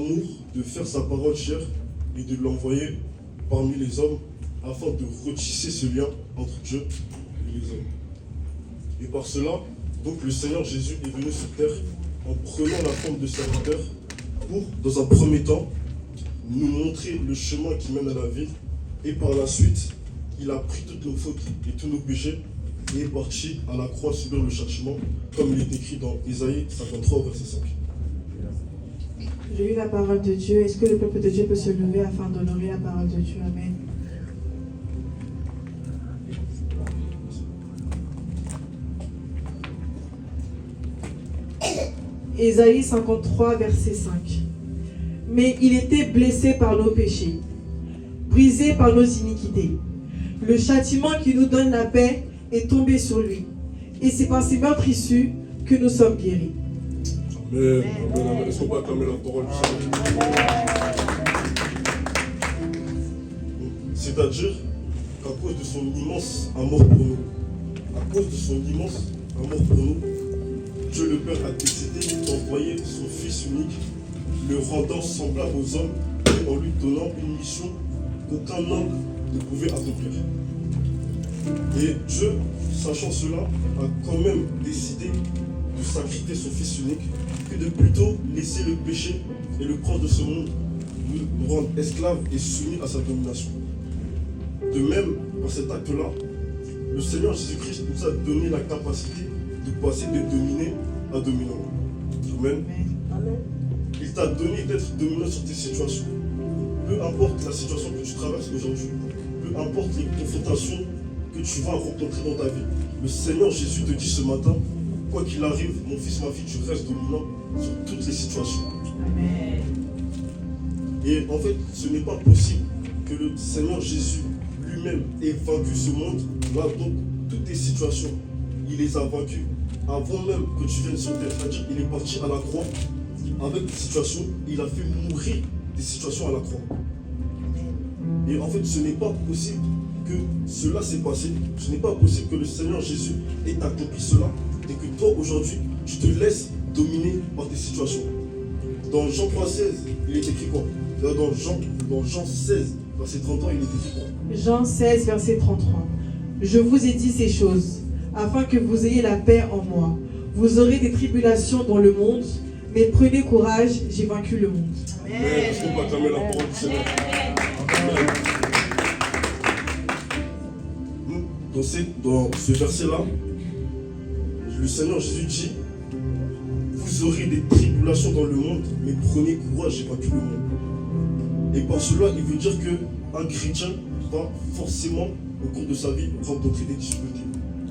amour de faire sa parole chère et de l'envoyer parmi les hommes afin de retisser ce lien entre Dieu et les hommes. Et par cela, donc le Seigneur Jésus est venu sur terre en prenant la forme de serviteur pour, dans un premier temps, nous montrer le chemin qui mène à la vie. Et par la suite, il a pris toutes nos fautes et tous nos péchés et est parti à la croix subir le châtiment, comme il est écrit dans Ésaïe 53, verset 5. J'ai lu la parole de Dieu. Est-ce que le peuple de Dieu peut se lever afin d'honorer la parole de Dieu? Amen. Ésaïe 53, verset 5. Mais il était blessé par nos péchés, brisé par nos iniquités. Le châtiment qui nous donne la paix est tombé sur lui. Et c'est par ses meurtrissures que nous sommes guéris. Amen. Amen. Amen. Est-ce qu'on peut acclamer la parole du Seigneur? C'est-à-dire qu'à cause de son immense amour pour nous, à cause de son immense amour pour nous, Dieu le Père a décidé d'envoyer son Fils unique, le rendant semblable aux hommes et en lui donnant une mission qu'aucun homme ne pouvait accomplir. Et Dieu, sachant cela, a quand même décidé de sacrifier son Fils unique que de plutôt laisser le péché et le prince de ce monde nous rendre esclaves et soumis à sa domination. De même, par cet acte-là, le Seigneur Jésus-Christ nous a donné la capacité de passer de dominé à dominant. Amen. Amen. Il t'a donné d'être dominant sur tes situations. Peu importe la situation que tu traverses aujourd'hui, peu importe les confrontations que tu vas rencontrer dans ta vie, le Seigneur Jésus te dit ce matin, quoi qu'il arrive, mon fils, ma fille, tu restes dominant sur toutes les situations. Amen. Et en fait, ce n'est pas possible que le Seigneur Jésus lui-même ait vaincu ce monde. Là, donc, toutes tes situations, il les a vaincues avant même que tu viennes sur terre. C'est-à-dire qu'il est parti à la croix avec des situations, il a fait mourir des situations à la croix. Et en fait, ce n'est pas possible que cela s'est passé. Ce n'est pas possible que le Seigneur Jésus ait accompli cela et que toi, aujourd'hui, tu te laisses dominer par tes situations. Dans Jean 3,16, il est écrit quoi? Dans Jean 16, verset 33, il est écrit quoi? Jean 16, verset 33. Je vous ai dit ces choses, afin que vous ayez la paix en moi. Vous aurez des tribulations dans le monde, mais prenez courage, j'ai vaincu le monde. Amen. Est-ce qu'on peut acclamer la parole du Seigneur? Amen. Dans ce verset-là, le Seigneur Jésus dit, vous aurez des tribulations dans le monde, mais prenez courage, j'ai vaincu le monde. Et par cela, il veut dire qu'un chrétien va forcément, au cours de sa vie, rencontrer des difficultés.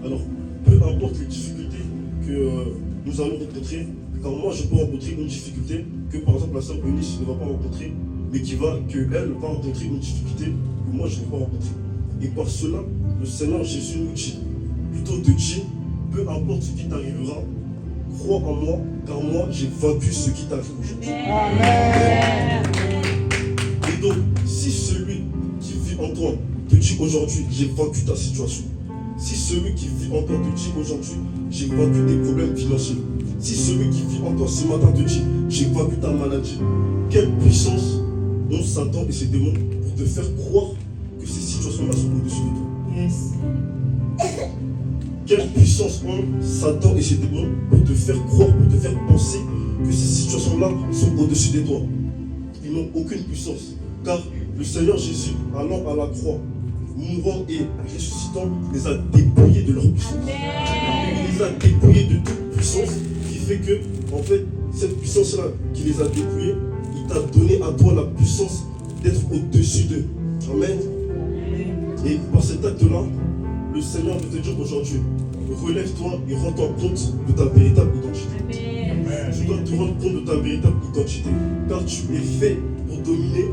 Alors, peu importe les difficultés que nous allons rencontrer, car moi je peux rencontrer une difficulté que par exemple la sœur Eunice ne va pas rencontrer, mais qu'elle va rencontrer une difficulté que moi je ne vais pas rencontrer. Et par cela, le Seigneur Jésus nous dit, plutôt de dire, peu importe ce qui t'arrivera, crois en moi, car moi j'ai vaincu ce qui t'arrive aujourd'hui. Amen. Et donc, si celui qui vit en toi te dit aujourd'hui, j'ai vaincu ta situation, si celui qui vit en toi te dit aujourd'hui, j'ai vaincu tes problèmes financiers, si celui qui vit en toi ce matin te dit, j'ai vaincu ta maladie, quelle puissance ont Satan et ses démons pour te faire croire que ces situations-là sont au-dessus de toi? Yes. Quelle puissance ont Satan et ses démons pour te faire croire, pour te faire penser que ces situations-là sont au-dessus de toi? Ils n'ont aucune puissance, car le Seigneur Jésus, allant à la croix, mourant et ressuscitant, les a dépouillés de leur puissance. Il les a dépouillés de toute puissance, qui fait que, en fait, cette puissance-là qui les a dépouillés, il t'a donné à toi la puissance d'être au-dessus d'eux. Amen. Et par cet acte-là, le Seigneur veut te dire aujourd'hui, relève-toi et rends-toi compte de ta véritable identité. Amen. Tu dois te rendre compte de ta véritable identité, car tu es fait pour dominer,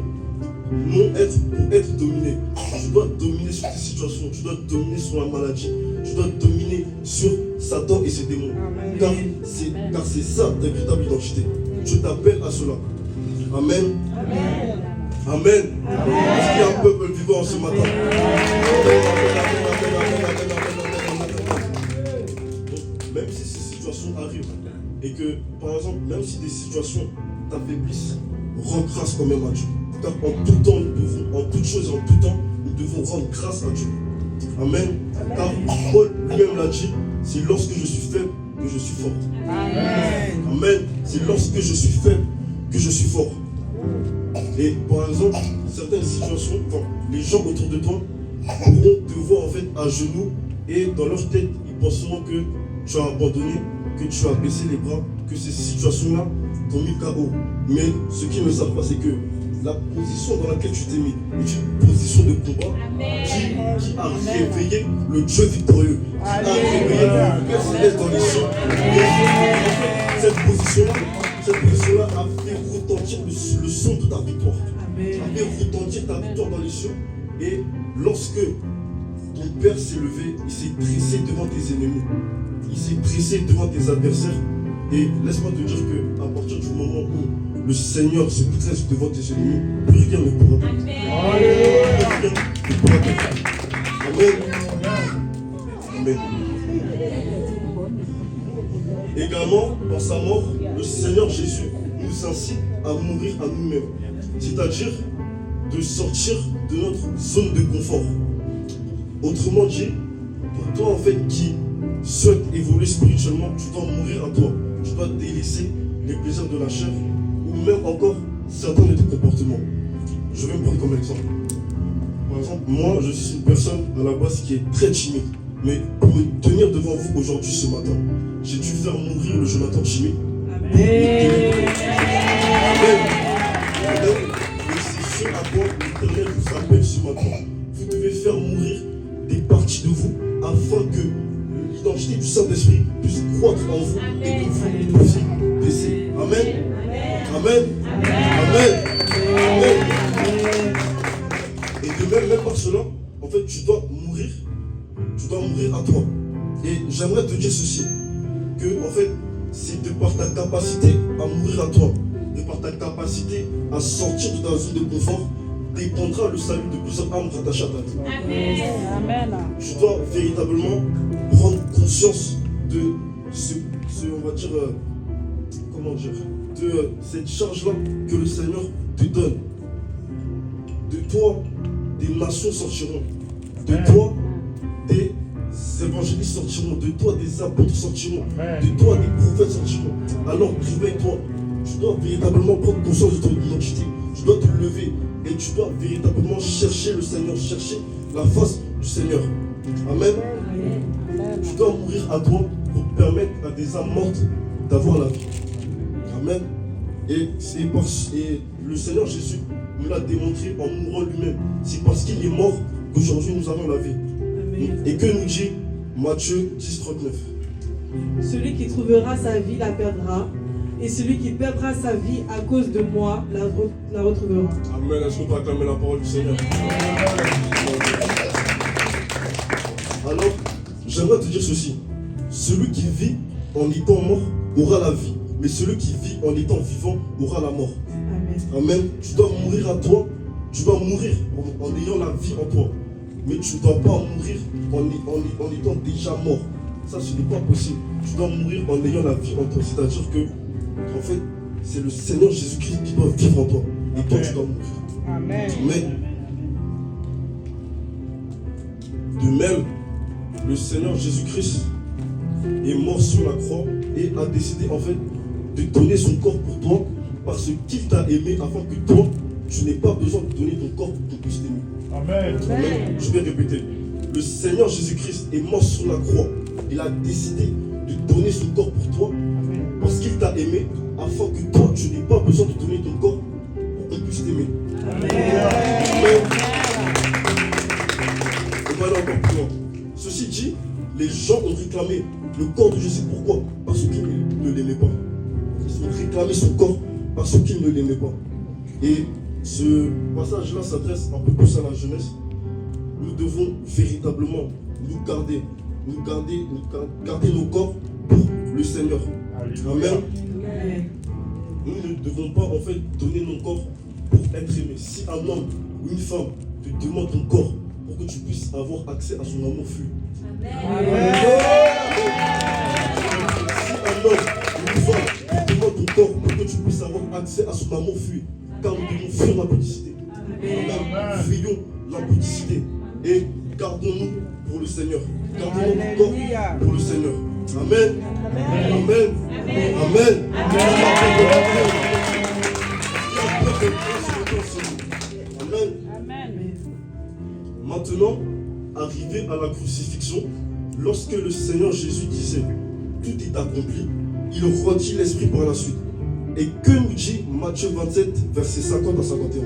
non être pour être dominé. Tu dois dominer sur tes situations, tu dois dominer sur la maladie, tu dois dominer sur Satan et ses démons. Car c'est ça ta véritable identité. Dieu t'appelle à cela. Amen. Amen. Amen. Est-ce qu'il y a un peuple vivant ce matin? Donc, même si ces situations arrivent et que, par exemple, même si des situations t'affaiblissent, rends grâce quand même à Dieu. Car en tout temps, en toutes choses et en tout temps, nous devons rendre grâce à Dieu. Amen. Car Paul lui-même l'a dit, c'est lorsque je suis faible que je suis fort. Amen. C'est lorsque je suis faible que je suis fort. Et par exemple, certaines situations, les gens autour de toi pourront te voir en fait à genoux et dans leur tête, ils penseront que tu as abandonné, que tu as baissé les bras, que ces situations-là t'ont mis KO. Mais ce qu'ils ne savent pas, c'est que la position dans laquelle tu t'es mis est une position de combat qui a réveillé le Dieu victorieux, qui a réveillé le Père Céleste dans les cieux. Et cette position-là a fait retentir le son de ta victoire. A fait retentir ta victoire dans les cieux. Et lorsque ton Père s'est levé, il s'est dressé devant tes ennemis, il s'est dressé devant tes adversaires. Et laisse-moi te dire qu'à partir du moment où le Seigneur se dresse devant tes ennemis, plus rien ne pourra te faire. Amen. Amen. Également, par sa mort, le Seigneur Jésus nous incite à mourir à nous-mêmes. C'est-à-dire de sortir de notre zone de confort. Autrement dit, pour toi en fait qui souhaite évoluer spirituellement, tu dois mourir à toi. Tu dois délaisser les plaisirs de la chair ou même encore certains de tes comportements. Je vais me prendre comme exemple. Par exemple, moi je suis une personne à la base qui est très timide. Mais pour me tenir devant vous aujourd'hui ce matin, j'ai dû faire mourir le Jonathan timide. Amen. Et c'est ce à quoi l'Éternel vous appelle ce matin. Vous devez faire mourir des parties de vous afin que l'identité du Saint-Esprit puisse croître en vous et que vous puissiez baisser. Amen. Amen. Amen. Amen. Et de même par cela, en fait, tu dois mourir à toi. Et j'aimerais te dire ceci, que en fait, c'est de par ta capacité à mourir à toi, de par ta capacité à sortir de ta zone de confort, dépendra le salut de plusieurs âmes rattachées à ta vie. Amen. Tu dois véritablement prendre conscience de on va dire, de cette charge-là que le Seigneur te donne. De toi, des nations sortiront. De toi, des évangélistes sortiront. De toi, des apôtres sortiront. De toi, des prophètes sortiront. Alors, réveille-toi. Tu dois véritablement prendre conscience de ton identité. Tu dois te lever et tu dois véritablement chercher le Seigneur, chercher la face du Seigneur. Amen. Tu dois mourir à toi pour permettre à des âmes mortes d'avoir la vie. Amen. Et le Seigneur Jésus nous l'a démontré en mourant lui-même. C'est parce qu'il est mort qu'aujourd'hui nous avons la vie. Amen. Et que nous dit Matthieu 10:39. Celui qui trouvera sa vie la perdra, et celui qui perdra sa vie à cause de moi la retrouvera. Amen. Est-ce qu'on peut acclamer la parole du Seigneur? Alors, j'aimerais te dire ceci. Celui qui vit en étant mort aura la vie, mais celui qui vit en étant vivant aura la mort. Amen. Amen. Tu dois mourir à toi, tu dois mourir en ayant la vie en toi, mais tu ne dois pas mourir en étant déjà mort. Ça, ce n'est pas possible. Tu dois mourir en ayant la vie en toi, c'est-à-dire que en fait, c'est le Seigneur Jésus-Christ qui doit vivre en toi. Et toi, tu dois mourir. Amen. De même, le Seigneur Jésus-Christ est mort sur la croix et a décidé en fait de donner son corps pour toi parce qu'il t'a aimé afin que toi, tu n'aies pas besoin de donner ton corps pour qu'on puisse t'aimer. Amen. Amen. Je vais répéter. Le Seigneur Jésus-Christ est mort sur la croix. Il a décidé de donner son corps pour toi parce qu'il t'a aimé afin que toi, tu n'aies pas besoin de donner ton corps pour qu'on puisse t'aimer. Amen. Amen. On va aller encore plus loin. Ceci dit, les gens ont réclamé le corps de Jésus. Pourquoi? Parce qu'ils ne l'aimaient pas. Ils ont réclamé son corps parce qu'ils ne l'aimaient pas. Et ce passage-là s'adresse un peu plus à la jeunesse. Nous devons véritablement garder nos corps pour le Seigneur. Amen. Nous ne devons pas en fait donner nos corps pour être aimés. Si un homme ou une femme te demande ton corps pour que tu puisses avoir accès à son amour fluide. Amen. Si un homme ou une femme ardemment fuir. Car nous devons fuir l'impudicité. Amen. Fuyons l'impudicité et gardons-nous pour le Seigneur. Gardons notre corps pour le Seigneur. Amen. Amen. Amen. Amen. Maintenant, arrivé à la crucifixion, lorsque le Seigneur Jésus disait « Tout est accompli », il redit l'Esprit par la suite. Et que nous dit Matthieu 27, versets 50 à 51?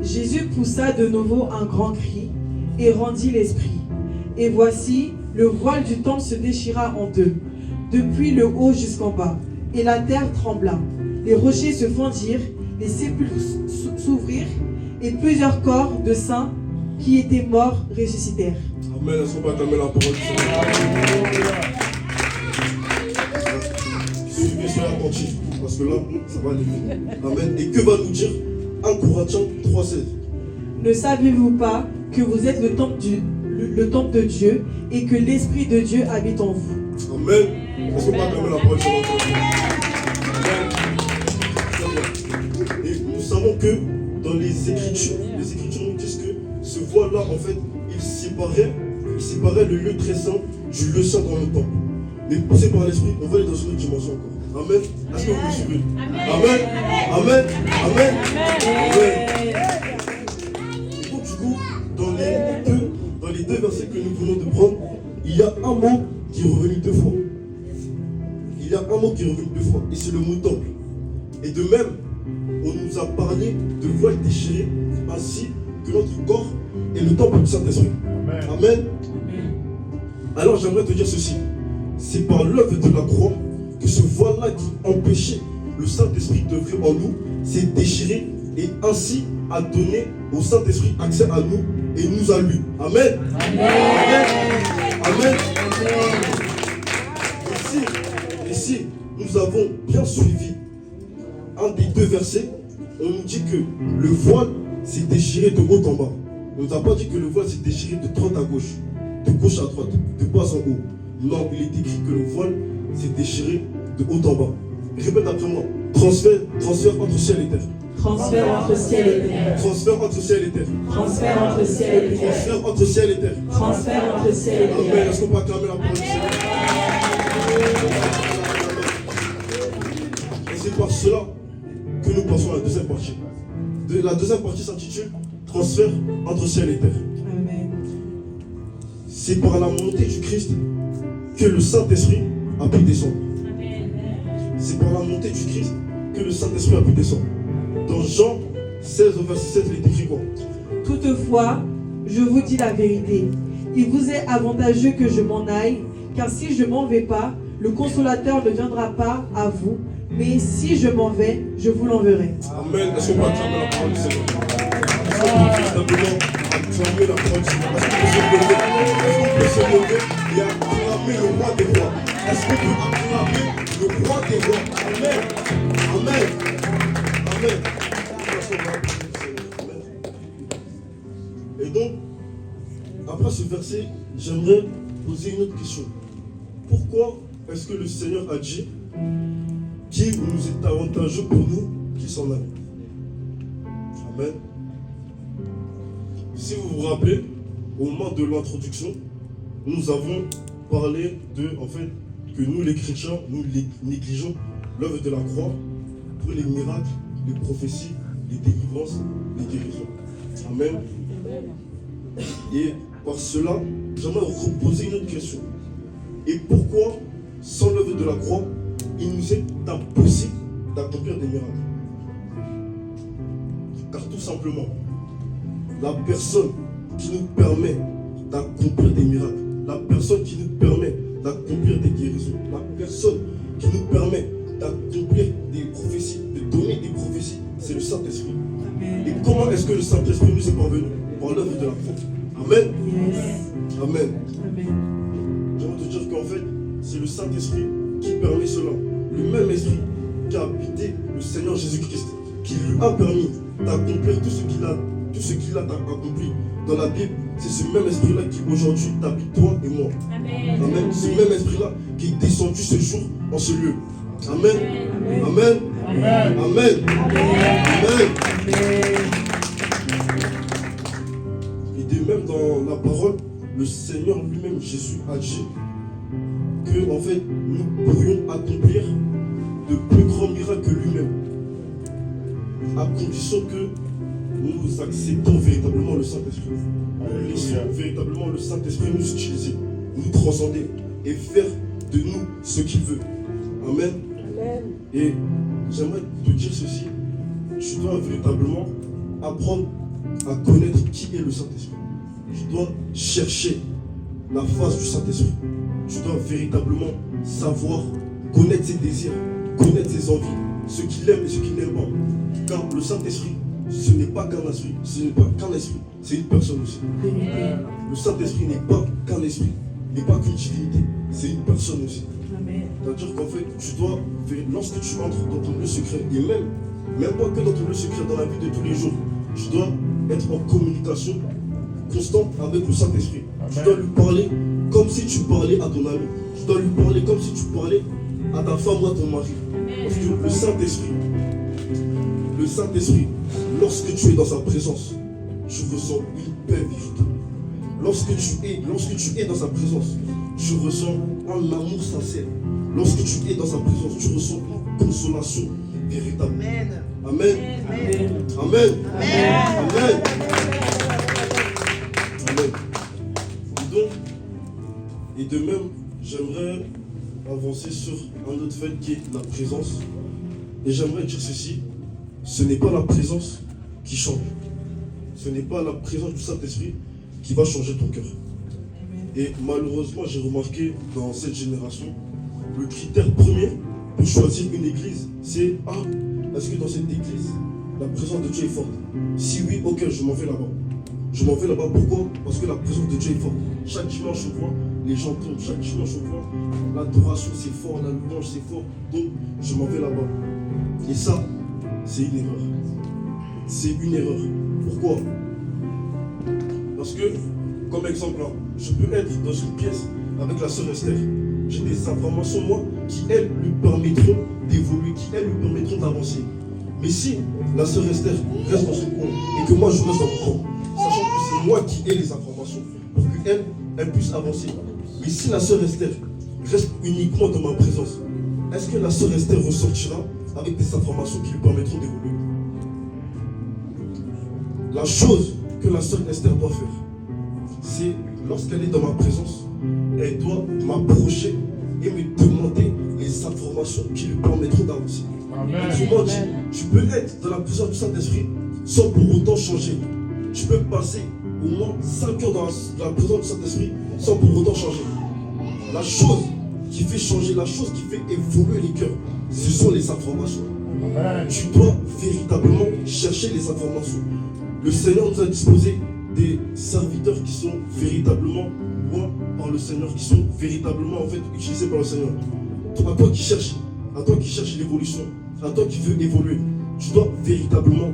Jésus poussa de nouveau un grand cri et rendit l'Esprit. Et voici, le voile du temple se déchira en deux, depuis le haut jusqu'en bas, et la terre trembla. Les rochers se fendirent, les sépulcres s'ouvrirent, et plusieurs corps de saints qui étaient morts ressuscitèrent. Amen. Est-ce qu'on va acclamer la parole du Seigneur? Suivez, soyez attentifs, parce que là, ça va aller vite. Amen. Et que va nous dire 1 Corinthiens 3,16? Ne savez-vous pas que vous êtes le temple de Dieu et que l'Esprit de Dieu habite en vous? Amen. Est-ce qu'on va acclamer la parole du Seigneur? Amen. Et nous savons que dans les Écritures nous disent que ce voile-là, en fait, il séparait le lieu très saint du lieu saint dans le temple. Mais poussé par l'Esprit, on va aller dans une autre dimension encore. Amen. Est-ce que vous me suivez? Amen. Amen. Amen. Amen. Et donc, du coup, dans les deux versets que nous venons de prendre, il y a un mot qui est revenu deux fois. Il y a un mot qui est revenu deux fois, et c'est le mot temple. Et de même, on nous a parlé de voile déchiré, ainsi que notre corps est le temple du Saint-Esprit. Amen. Amen. Alors j'aimerais te dire ceci. C'est par l'œuvre de la croix que ce voile-là qui empêchait le Saint-Esprit d'œuvrer en nous s'est déchiré et ainsi a donné au Saint-Esprit accès à nous et nous a lui. Amen. Amen. Amen. Ici, nous avons bien suivi un des deux versets. On nous dit que le voile s'est déchiré de haut en bas. On ne nous a pas dit que le voile s'est déchiré de droite à gauche, de gauche à droite, de bas en haut. Non, il est écrit que le voile s'est déchiré de haut en bas. Répète après moi. Transfert entre ciel et terre. Transfert entre ciel et terre. Transfert entre ciel et terre. Transfert entre ciel et terre. Transfert entre ciel et terre. Transfert entre ciel et terre. Amen. Est-ce qu'on peut acclamer la parole du Seigneur? Et c'est par cela que nous passons à la deuxième partie. La deuxième partie s'intitule Transfert entre ciel et terre. Amen. C'est par la montée du Christ que le Saint-Esprit a pu descendre. C'est par la montée du Christ que le Saint-Esprit a pu descendre. Dans Jean 16 au verset 7, il est écrit quoi? Toutefois, je vous dis la vérité. Il vous est avantageux que je m'en aille, car si je m'en vais pas, le Consolateur ne viendra pas à vous, mais si je m'en vais, je vous l'enverrai. Amen. Est-ce qu'on peut acclamer la parole du Seigneur? Est-ce qu'on peut simplement acclamer la parole du Seigneur? Est-ce qu'on peut se lever et acclamer le roi des rois? Est-ce qu'on peut acclamer le roi des rois? Amen. Amen. Amen. Et donc, après ce verset, j'aimerais poser une autre question. Pourquoi est-ce que le Seigneur a dit qu'il nous est avantageux pour nous qui s'en aille? Amen. Si vous vous rappelez, au moment de l'introduction, nous avons parlé en fait, que nous les chrétiens, nous négligeons l'œuvre de la croix pour les miracles, les prophéties, les délivrances, les guérisons. Amen. Et par cela, j'aimerais reposer une autre question. Et pourquoi, sans l'œuvre de la croix, il nous est impossible d'accomplir des miracles? Car tout simplement, la personne qui nous permet d'accomplir des miracles, la personne qui nous permet d'accomplir des guérisons, la personne qui nous permet d'accomplir des prophéties, de donner des prophéties, c'est le Saint-Esprit. Et comment est-ce que le Saint-Esprit nous est parvenu? Par l'œuvre de la croix. Amen. Yes. Amen. Amen. J'aimerais te dire qu'en fait, c'est le Saint-Esprit qui permet cela. Le même esprit qui a habité le Seigneur Jésus-Christ, qui lui a permis d'accomplir tout ce qu'il a accompli dans la Bible. C'est ce même esprit-là qui aujourd'hui t'habite toi et moi. Amen. Amen. Ce même esprit-là qui est descendu ce jour en ce lieu. Amen. Amen. Amen. Amen. Et de même dans la parole, le Seigneur lui-même, Jésus, a dit que en fait, nous pourrions accomplir de plus grands miracles que lui-même, à condition que nous acceptons véritablement le Saint-Esprit. Nous laissons véritablement le Saint-Esprit nous utiliser, nous transcender et faire de nous ce qu'il veut. Amen. Et j'aimerais te dire ceci, tu dois véritablement apprendre à connaître qui est le Saint-Esprit. Tu dois chercher la face du Saint-Esprit. Tu dois véritablement savoir connaître ses désirs, connaître ses envies, ce qu'il aime et ce qu'il n'aime pas. Car le Saint-Esprit, ce n'est pas qu'un esprit, ce n'est pas qu'un esprit, c'est une personne aussi. Le Saint-Esprit n'est pas qu'un esprit, n'est pas qu'une divinité, c'est une personne aussi. C'est-à-dire qu'en fait, tu dois, lorsque tu entres dans ton lieu secret, et même pas que dans ton lieu secret, dans la vie de tous les jours, tu dois être en communication constante avec le Saint-Esprit. Tu dois lui parler comme si tu parlais à ton ami. Tu dois lui parler comme si tu parlais à ta femme ou à ton mari. Parce que le Saint-Esprit, lorsque tu es dans sa présence, tu ressens une paix vivante. Lorsque tu es dans sa présence, tu ressens un amour sincère. Lorsque tu es dans sa présence, tu ressens une consolation véritable. Amen. Amen. Amen. Amen. Amen. Amen. Et de même, j'aimerais avancer sur un autre fait qui est la présence. Et j'aimerais dire ceci, ce n'est pas la présence qui change. Ce n'est pas la présence du Saint-Esprit qui va changer ton cœur. Et malheureusement, j'ai remarqué dans cette génération, le critère premier pour choisir une église, c'est est-ce que dans cette église, la présence de Dieu est forte? Si oui, ok, je m'en vais là-bas. Je m'en vais là-bas, pourquoi? Parce que la présence de Dieu est forte. Chaque dimanche, on voit les gens tombent. Chaque dimanche, on voit l'adoration, c'est fort, la louange, c'est fort. Donc, je m'en vais là-bas. Et ça, c'est une erreur. C'est une erreur. Pourquoi? Parce que, comme exemple, je peux être dans une pièce avec la sœur Esther. J'ai des informations, moi, qui, elles, lui permettront d'évoluer, qui, elles, lui permettront d'avancer. Mais si la sœur Esther reste dans son coin et que moi, je reste dans mon coin, sachant que c'est moi qui ai les informations pour qu'elle, elle puisse avancer. Mais si la sœur Esther reste uniquement dans ma présence, est-ce que la sœur Esther ressortira avec des informations qui lui permettront d'évoluer? La chose que la sœur Esther doit faire, c'est lorsqu'elle est dans ma présence, elle doit m'approcher et me demander les informations qui lui permettront d'avancer. Autrement dit, tu peux être dans la présence du Saint-Esprit sans pour autant changer. Tu peux passer au moins 5 heures dans la présence du Saint-Esprit sans pour autant changer. La chose qui fait changer, la chose qui fait évoluer les cœurs, ce sont les informations. Tu dois véritablement chercher les informations. Le Seigneur nous a disposé des serviteurs qui sont véritablement loin par le Seigneur, qui sont véritablement en fait utilisés par le Seigneur. À toi qui cherches l'évolution, à toi qui veux évoluer, tu dois véritablement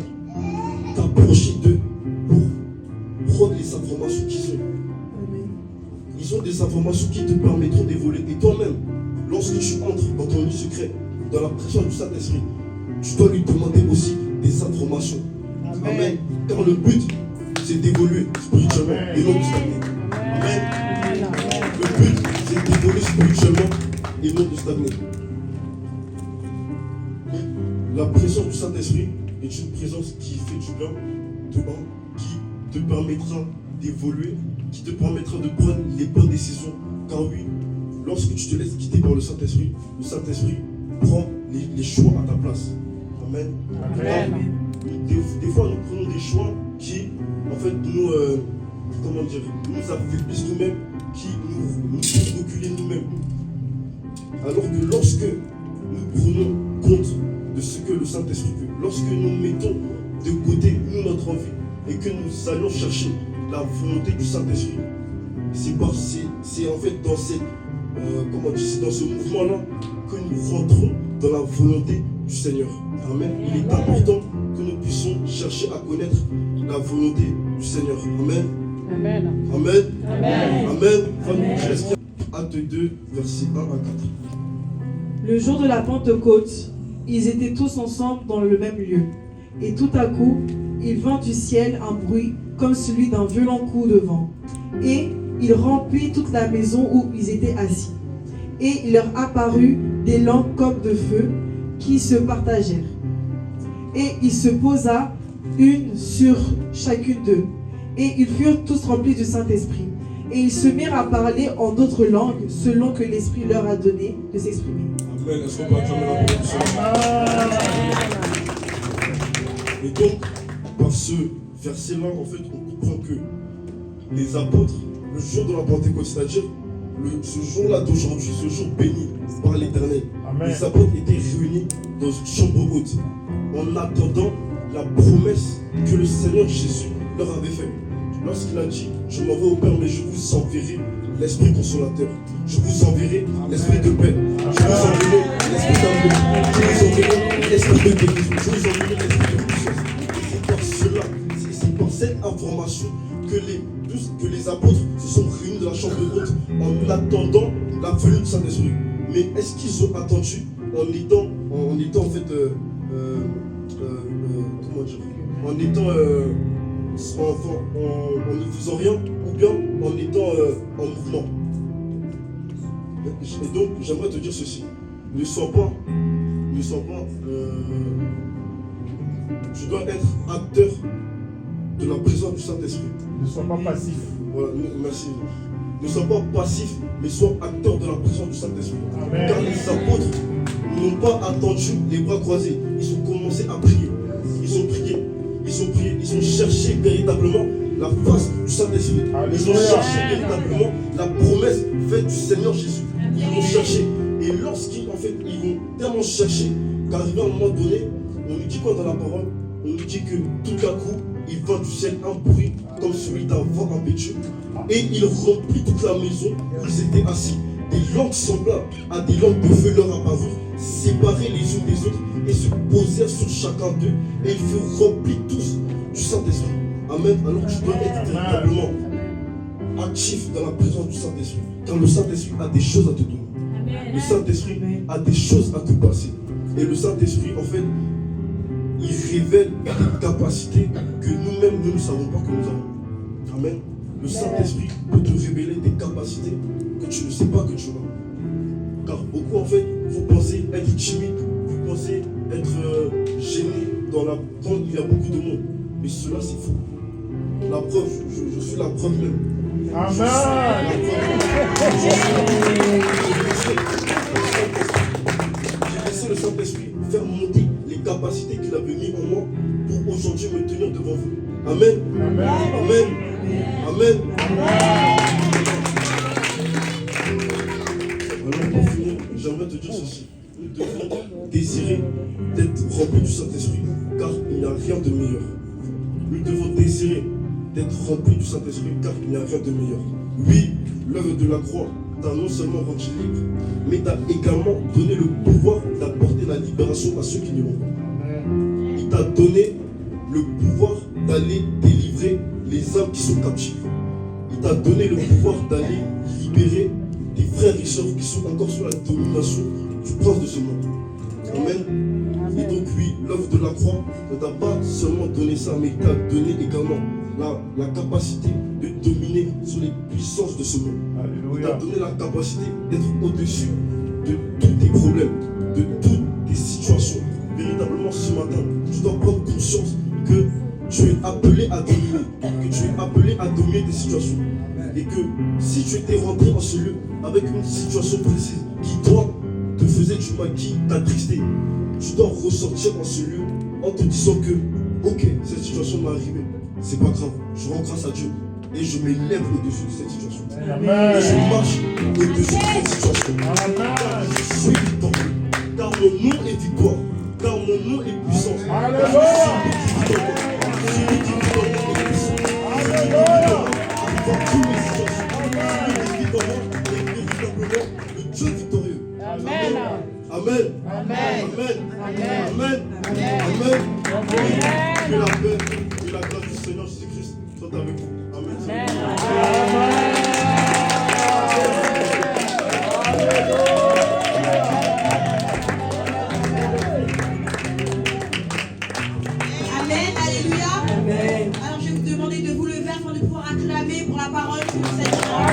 t'approcher d'eux pour prendre les informations qu'ils ont. Ils ont des informations qui te permettront d'évoluer. Et toi-même, lorsque tu entres dans ton lieu secret, dans la présence du Saint-Esprit, tu dois lui demander aussi des informations. Amen. Car le but, c'est d'évoluer spirituellement et non de stagner. Amen. Le but, c'est d'évoluer spirituellement et non de stagner. La présence du Saint-Esprit est une présence qui fait du bien, qui te permettra d'évoluer, qui te permettra de prendre les bonnes décisions. Car oui, lorsque tu te laisses guider par le Saint-Esprit prend les choix à ta place. Amen. Amen. Des fois, nous prenons des choix qui, en fait, nous affaiblissent nous-mêmes, qui nous font reculer nous-mêmes. Alors que lorsque nous prenons compte de ce que le Saint-Esprit veut, lorsque nous mettons de côté notre envie et que nous allons chercher la volonté du Saint-Esprit, c'est en fait dans ce mouvement-là que nous rentrons dans la volonté du Seigneur. Amen. Il est important que nous puissions chercher à connaître la volonté du Seigneur. Amen. Amen. Amen. Amen. Amen. Amen. Acte 2, versets 1 à 4. Le jour de la Pentecôte, ils étaient tous ensemble dans le même lieu. Et tout à coup, il vint du ciel un bruit comme celui d'un violent coup de vent. Et il remplit toute la maison où ils étaient assis. Et il leur apparut des lampes comme de feu qui se partagèrent. Et il se posa une sur chacune d'eux. Et ils furent tous remplis du Saint-Esprit. Et ils se mirent à parler en d'autres langues, selon que l'Esprit leur a donné de s'exprimer. Amen. Est-ce qu'on peut acclamer la parole du Seigneur? Et donc, par ce verset-là, en fait, on comprend que les apôtres, le jour de la Pentecôte, c'est-à-dire ce jour-là d'aujourd'hui, ce jour béni par l'Éternel, les apôtres étaient réunis dans une chambre haute, en attendant la promesse que le Seigneur Jésus leur avait faite. Lorsqu'il a dit, je m'en vais au Père, mais je vous enverrai l'Esprit consolateur. Je vous enverrai l'Esprit de paix. Je vous enverrai l'Esprit d'amour. Je vous enverrai l'Esprit de guérison. Je vous enverrai l'Esprit de puissance. Et c'est par cela, c'est par cette information que les apôtres se sont réunis dans la chambre haute en attendant la venue du Saint-Esprit. Mais est-ce qu'ils ont attendu en étant en fait, comment dire, en étant en ne faisant rien, ou bien en étant en mouvement? Et donc, j'aimerais te dire ceci. Ne sois pas, tu dois être acteur de la présence du Saint-Esprit. Ne sois pas passif. Voilà, merci. Ne sois pas passif, mais sois acteur de la présence du Saint-Esprit. Car les apôtres n'ont pas attendu les bras croisés. Ils ont commencé à prier. Ils ont prié. Ils ont cherché véritablement la face du Saint-Esprit. Ils ont cherché véritablement la promesse faite du Seigneur Jésus. Ils l'ont cherché. Et lorsqu'ils ils vont tellement chercher qu'arrivé à un moment donné, on nous dit quoi dans la parole? On nous dit que tout à coup, il vint du ciel un bruit comme celui d'un vent impétueux. Et il remplit toute la maison où ils étaient assis. Des langues semblables à des langues de feu leur apparurent, séparées les unes des autres, et se posèrent sur chacun d'eux, et ils furent remplis tous du Saint-Esprit. Amen. Alors tu dois être véritablement actif dans la présence du Saint-Esprit. Car le Saint-Esprit a des choses à te donner. Le Saint-Esprit a des choses à te passer. Et le Saint-Esprit, en fait, il révèle des capacités que nous-mêmes, nous ne savons pas que nous avons. Amen. Le Saint-Esprit peut te révéler des capacités que tu ne sais pas que tu as. Car beaucoup, en fait, vous pensez être timide, vous pensez être gêné quand il y a beaucoup de monde. Mais cela, c'est faux. La preuve, je suis la preuve même. Amen. J'ai laissé le Saint-Esprit faire monter les capacités qu'il avait mis en moi pour aujourd'hui me tenir devant vous. Amen. Amen. Amen. Amen. Alors pour finir, j'aimerais te dire ceci. Nous devons désirer d'être remplis du Saint-Esprit, car il n'y a rien de meilleur. Nous devons désirer d'être remplis du Saint-Esprit, car il n'y a rien de meilleur. Oui, l'œuvre de la croix t'a non seulement rendu libre, mais t'a également donné le pouvoir d'apporter la libération à ceux qui n'y vont pas. Il t'a donné le pouvoir d'aller délivrer les âmes qui sont captives. Il t'a donné le pouvoir d'aller libérer des frères et sœurs qui sont encore sous la domination du prince de ce monde. Amen. Et donc oui, l'œuvre de la croix ne t'a pas seulement donné ça, mais il t'a donné également la capacité de dominer sur les puissances de ce monde. Il t'a donné la capacité d'être au-dessus de tous tes problèmes, de toutes tes situations. Véritablement ce matin, tu dois prendre conscience que tu es appelé à dominer, que tu es appelé à dominer des situations. Et que si tu étais rentré en ce lieu avec une situation précise qui toi te faisait du mal, qui t'attristait, tu dois ressortir en ce lieu en te disant que ok, cette situation m'est arrivée, c'est pas grave, je rends grâce à Dieu et je m'élève au-dessus de cette situation. Amen. Et je marche au-dessus de cette situation. Car je suis victorieux, car mon nom est victoire, car mon nom est puissance. Alléluia. Celui qui vit dans moi est puissant. Celui qui vit dans moi dans toutes les situations. Celui qui vit dans moi est véritablement le Dieu victorieux. Amen. Amen. Amen. Amen. Amen. Amen. Amen. Que la paix et la grâce du Seigneur Jésus-Christ soient avec vous. Amen. Alléluia. demander de vous lever afin de pouvoir acclamer pour la parole que le Seigneur a.